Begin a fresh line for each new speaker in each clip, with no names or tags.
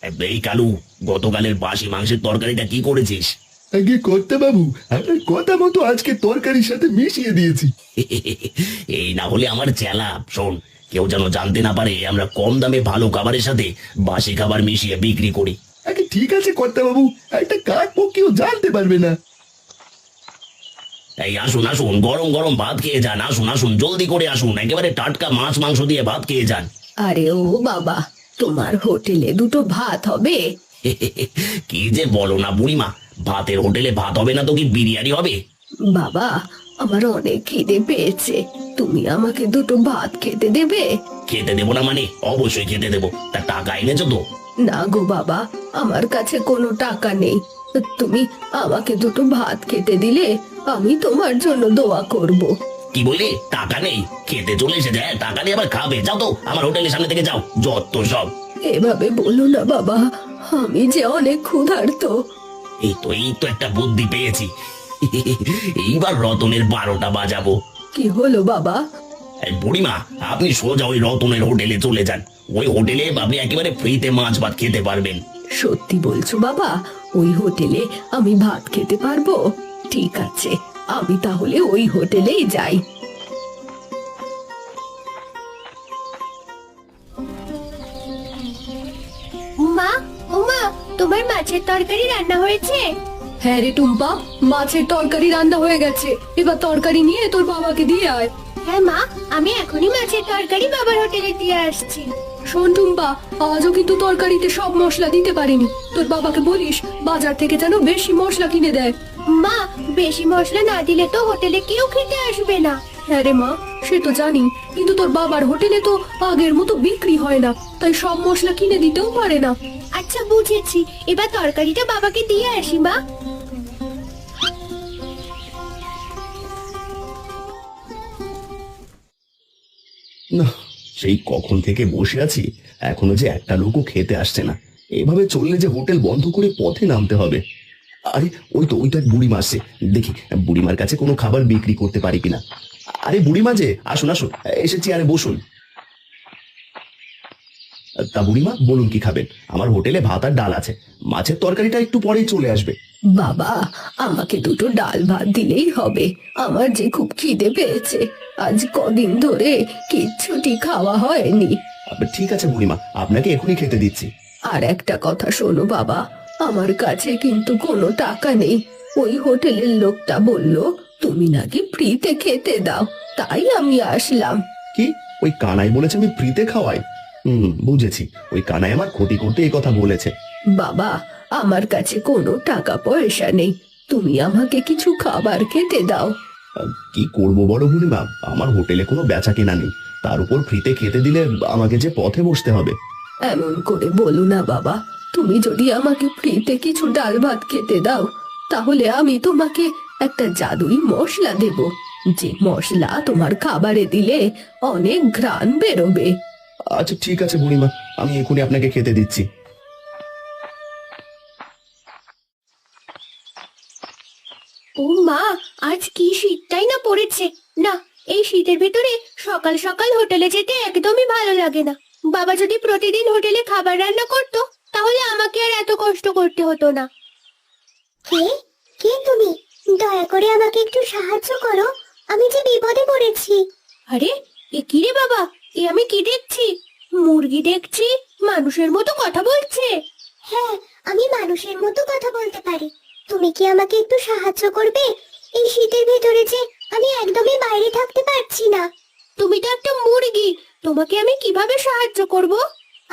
এই কালু, গতকালের বাসি মাংসের তরকারিটা কি করেছিস?
আগে কর্তা বাবু, আপনার কথা মতো আজকে তরকারির সাথে মিশিয়ে দিয়েছি।
এই না হলে আমার চেলা। শোন, কেউ যেন জানতে না পারে আমরা কম দামে ভালো খাবারের সাথে বাসি খাবার মিশিয়ে বিক্রি করি।
আগে ঠিক আছে কর্তা বাবু, একটা কাঠ কেউ জানতে পারবে না।
এই আসুন আসুন, গরম গরম ভাত খেয়ে যান। আসুন আসুন, জলদি করে আসুন, একেবারে টাটকা মাছ মাংস দিয়ে ভাত খেয়ে যান।
আরে ও বাবা, তোমার হোটেলে দুটো ভাত হবে?
কি যে বলো না বুড়িমা, ভাতের হোটেলে ভাত হবে না তো কি বিরিয়ানি হবে?
বাবা, আমার অনেক খিদে পেয়েছে, তুমি আমাকে দুটো ভাত খেতে দেবে?
খেতে দেবো না মানে? অবশ্যই খেতে দেবো। তা টাকা এনেছো তো?
না গো বাবা, আমার কাছে কোনো টাকা নেই। তুমি আমাকে দুটো ভাত খেতে দিলে আমি তোমার জন্য দোয়া করব।
কি বললি? টাকা নেই? খেতে চলে এসেছে, টাকা নিয়ে আবার খাবে? যাও তো আমার হোটেলের সামনে থেকে যাও, যত সব।
এভাবে বলো না বাবা, আমি যে অনেক ক্ষুধার্ত।
এই তো একটা বুদ্ধি পেয়েছি। এইবার রতনের 12টা বাজাবো।
কি হলো বাবা?
এই বুড়িমা, আপনি সোজা ওই রতনের হোটেলে চলে যান। ওই হোটেলে আপনি একেবারে ফ্রিতে মাছ ভাত খেতে পারবেন।
সত্যি বলছো বাবা? ওই হোটেলে আমি ভাত খেতে পারবো? ঠিক আছে, আমি তাহলে ওই হোটেলেই যাই।
মা, ওমা, তোমার মাছের তরকারি রান্না হয়েছে?
হ্যাঁ রে টুম্পা, মাছের তরকারি রান্না হয়ে গেছে। এবার তরকারি নিয়ে তোর বাবাকে দিয়ে আয়।
হ্যাঁ মা, আমি এখনই মাছের তরকারি বাবার হোটেলে দিয়ে আসছি।
শোন টুম্পা, আজও কিন্তু তরকারিতে সব মশলা দিতে পারিনি। তোর বাবাকে বলিস বাজার থেকে যেন বেশি মশলা কিনে দেয়।
মা, বেশি মশলা না দিলে তো হোটেলে কেউ খেতে আসবে না।
হ্যাঁ রে মা, সে তো জানি, কিন্তু তোর বাবার হোটেলে তো আগের মতো বিক্রি হয় না, তাই সব মশলা কিনে দিতেও পারে না।
আচ্ছা বুঝেছি, এবার তরকারিটা বাবাকে দিয়ে আসি মা।
না, সেই কখন থেকে বসে আছি, এখনো যে একটা লোকও খেতে আসছে না। এভাবে চললে যে হোটেল বন্ধ করে পথে নামতে হবে। আরে ওই তো এক বুড়িমা আসছে, দেখি বুড়িমার কাছে কোনো খাবার বিক্রি করতে পারি কিনা। আরে বুড়িমা যে, আসুন আসুন, এসে চেয়ারে বসুন। তা বুড়িমা, বলুন কি খাবেন? আমার হোটেলে ভাত আর ডাল আছে, মাছের তরকারিটা একটু পরেই চলে আসবে।
বাবা, আমাকে দুটো ডাল ভাত দিলেই হবে। আমার যে খুব খিদে পেয়েছে, আজ কদিন ধরে কিচ্ছুটি খাওয়া হয়নি।
ঠিক আছে বুড়িমা, আপনাকে এখনই খেতে দিচ্ছি।
আর একটা কথা শোনো বাবা, আমার কাছে কিন্তু কোনো টাকা নেই। ওই হোটেলের লোকটা বলল তুমি নাকি ফ্রিতে খেতে দাও, তাই আমি আসলাম।
কি? ওই কানাই বলেছে আমি ফ্রিতে খাওয়াই? বুঝেছি, ওই কানাই আমার ক্ষতি করতে এই কথা বলেছে।
বাবা, আমার কাছে কোনো টাকা পয়সা নেই, তুমি আমাকে কিছু খাবার খেতে দাও।
কি করবো বড় বুড়িমা, আমার হোটেলে কোনো বেচা কেনা নেই, তার উপর ফ্রিতে খেতে দিলে আমাকে যে পথে বসতে হবে।
এমন করে বলো না বাবা, তুমি যদি আমাকে ফ্রিতে কিছু ডাল ভাত খেতে দাও, তাহলে আমি তোমাকে একটা জাদুই মশলা দেব, যে মশলা তোমার খাবারে দিলে অনেক ঘ্রাণ বেরোবে।
আচ্ছা ঠিক আছে বুড়িমা, আমি এখনই আপনাকে খেতে দিচ্ছি।
ও মা, আজ কি শীতটাই না পড়েছে। না, এই শীতের ভিতরে সকাল সকাল হোটেলে যেতে একদমই ভালো লাগে না। বাবা যদি প্রতিদিন হোটেলে খাবার রান্না করতো, তাহলে আমাকে আর এত কষ্ট করতে হতো না। কে কে তুমি? দয়া করে আমাকে একটু সাহায্য করো, আমি যে বিপদে পড়েছি। আরে, এ কি রে বাবা, এ আমি কি দেখছি? মুরগি দেখছি, মানুষের মতো কথা বলছে। হ্যাঁ, আমি মানুষের মতো কথা বলতে পারি। তুমি কি আমাকে একটু সাহায্য করবে? এই শীতের ভিতরে যে আমি একদমই বাইরে থাকতে পারছি না। তুমি তো একটা মুরগি, তোমাকে আমি কিভাবে সাহায্য করব?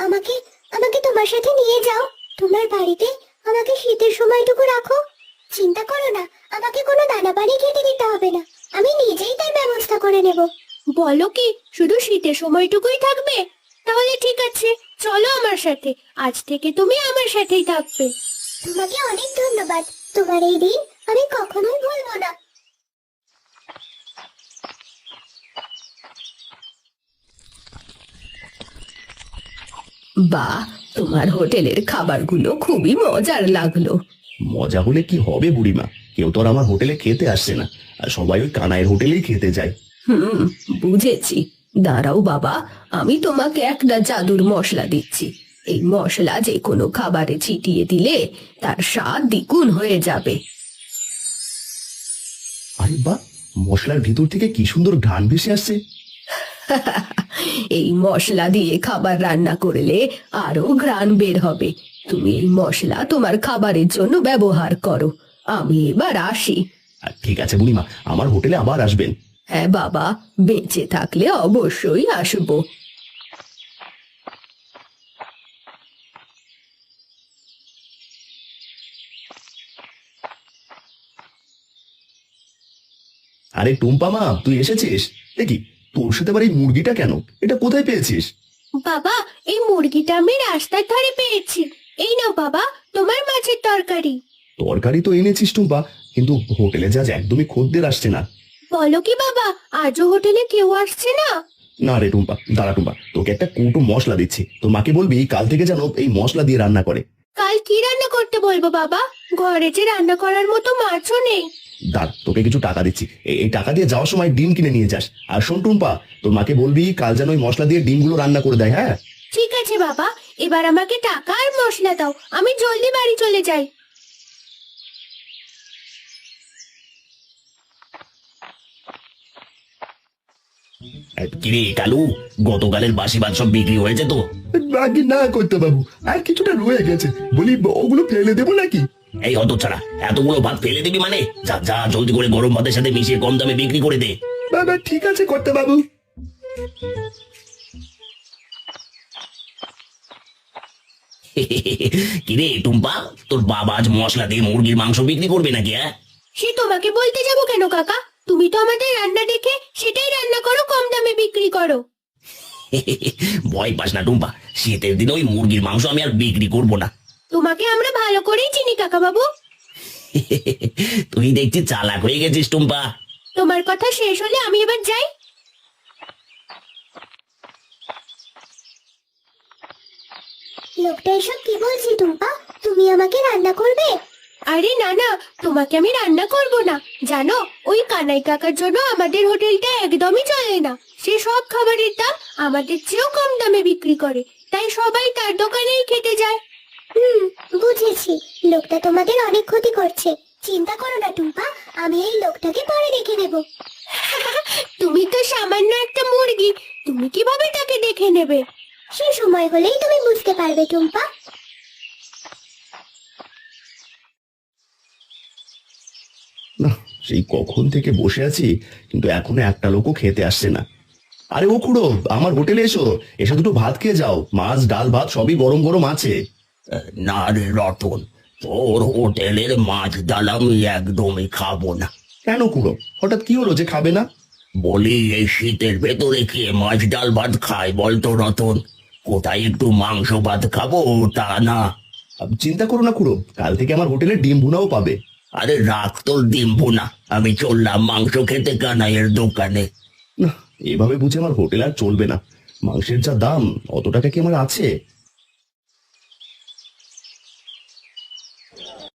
আমাকে আমাকে তোমার সাথে নিয়ে যাও, তোমার বাড়িতে আমাকে শীতের সময়টুকু রাখো। চিন্তা করো না, আমাকে কোনো দানা পানি খেতে দিতে হবে না, আমি নিজেই তার ব্যবস্থা করে নেব। বলো কি, শুধু শীতের সময়টুকুই থাকবে? তাহলে ঠিক আছে, চলো আমার সাথে, আজ থেকে তুমি আমার সাথেই থাকবে। তোমাকে অনেক ধন্যবাদ, তোমার এই দিন আমি কখনোই ভুলবো না।
বাহ, তোমার হোটেলের খাবারগুলো খুবই মজার লাগলো।
মজা হলে কি হবে বুড়িমা, কেউ তো আর আমার হোটেলে খেতে আসছে না, আর সবাই ওই কানাইয়ের হোটেলেই খেতে যায়।
বুঝেছি। দাঁড়াও বাবা, আমি তোমাকে একটা জাদুর মশলা দিচ্ছি। এই মশলা যে কোনো খাবারে ছিটিয়ে দিলে তার স্বাদ দ্বিগুণ হয়ে যাবে।
আরে বাহ, মশলার ভিতর থেকে কি সুন্দর ঘ্রাণ ভেসে আসছে।
এই মশলা দিয়ে খাবার রান্না করলে আরো ঘ্রাণ বের হবে। তুমি এই মশলা তোমার খাবারের জন্য ব্যবহার করো। আমি এবার আসি।
ঠিক আছে বুড়িমা, আমার হোটেলে আবার আসবেন।
হ্যাঁ বাবা, বেঁচে থাকলে অবশ্যই আসবো।
আরে টুম্পা মা, তুই এসেছিস? দেখি তোর সাথে আবার এই মুরগিটা কেন? এটা কোথায় পেয়েছিস?
বাবা, এই মুরগিটা আমি রাস্তার ধারে পেয়েছি। এই নাও বাবা, তোমার মাছের তরকারি।
তরকারি তো এনেছিস টুম্পা, কিন্তু হোটেলে যা একদমই খদ্দের আসছে না।
বলো কি বাবা, আজও হোটেলে কেউ আসছে না?
না রে টুম্পা, দাঁড়া টুম্পা, তোকে একটা কৌটো মশলা দিচ্ছি, তোর মাকে বলবি কাল থেকে যেন এই মশলা দিয়ে রান্না করে।
কাল কি রান্না করতে বলবো বাবা? ঘরে যে রান্না করার মতো মাছও নেই।
দাঁড়, তোকে কিছু টাকা দিচ্ছি, এই টাকা দিয়ে যাওয়ার সময় ডিম কিনে নিয়ে যাস। আর শোন টুম্পা, তোর মাকে বলবি কাল যেন ওই মশলা দিয়ে ডিমগুলো রান্না করে দেয়। হ্যাঁ
ঠিক আছে বাবা, এবার আমাকে টাকা আর মশলা দাও, আমি জলদি বাড়ি চলে যাই।
কিরে কালু, গতকালের বাসি ভাত সব বিক্রি হয়েছে তো?
আগে না করতে বাবু, আর কিছুটা রয়ে গেছে, বলি ওগুলো ফেলে দেবো নাকি?
এই হতচ্ছাড়া, এতগুলো ভাত ফেলে দিবি মানে? যা যা, জলদি করে গরম ভাতের সাথে মিশিয়ে কম দামে বিক্রি করে দে।
বাবা ঠিক আছে করতে বাবু।
কিরে টুম্পা, তোর বাবা আজ মশলা দিয়ে মুরগির মাংস বিক্রি করবে নাকি? হ্যাঁ,
সে তোমাকে বলতে যাবো কেন কাকা? তুমি তো আমাদের রান্না দেখে সেটাই রান্না করো, কম দামে বিক্রি করো।
ভয় পাস না টুম্পা, শীতের দিনে ওই মুরগির মাংস আমি আর বিক্রি করব না।
তোমাকে আমরা ভালো করেই চিনি কাকা বাবু।
তুই দেখছি চালাক হয়ে গেছিস টুম্পা।
তোমার কথা শেষ হলে আমি এবার যাই। লোকটা এসব কি বলছে টুম্পা? তুমি আমাকে রান্না করবে? আরে না না, তোমাকে আমি রান্না করব না। জানো, ওই কানাই কাকার জন্য আমাদের হোটেলটা একদমই চলে না। সে সব খাবারের দাম আমাদের চেয়েও কম দামে বিক্রি করে, তাই সবাই তার দোকানেই খেতে যায়। বুঝেছি, লোকটা তোমাদের অনেক ক্ষতি করছে। চিন্তা করো না টুম্পা, আমি এই লোকটাকে পরে দেখে নেব। তুমি তো সামান্য একটা মুরগি, তুমি কিভাবে তাকে দেখে নেবে? সে সময় হলেই তুমি বুঝতে পারবে টুম্পা।
না, সেই কখন থেকে বসে আছি, কিন্তু এখনো একটা লোকও খেতে আসছে না। আরে ও খুড়ো, আমার হোটেলে এসো, এসে দুটো ভাত খেয়ে যাও। মাছ ডাল ভাত সবই গরম গরম আছে।
না রে রতন, তোর হোটেলের মাছ ডাল আমি একদমই খাবো না।
কেন খুড়ো, হঠাৎ কি হলো যে খাবে না?
বলি, এই শীতের ভেতরে কে মাছ ডাল ভাত খায় বলতো রতন? কোথায় একটু মাংস ভাত খাবো তা না।
চিন্তা করো না খুড়ো, কাল থেকে আমার হোটেলে ডিম ভুনাও পাবে।
আরে রাখ তোর ডিম ভুনা, আমি চললাম মাংস খেতে কানাইয়ের দোকানে।
না, এভাবে বুঝে আমার হোটেল আর চলবে না। মাংসের যা দাম, অত টাকা কি আমার আছে?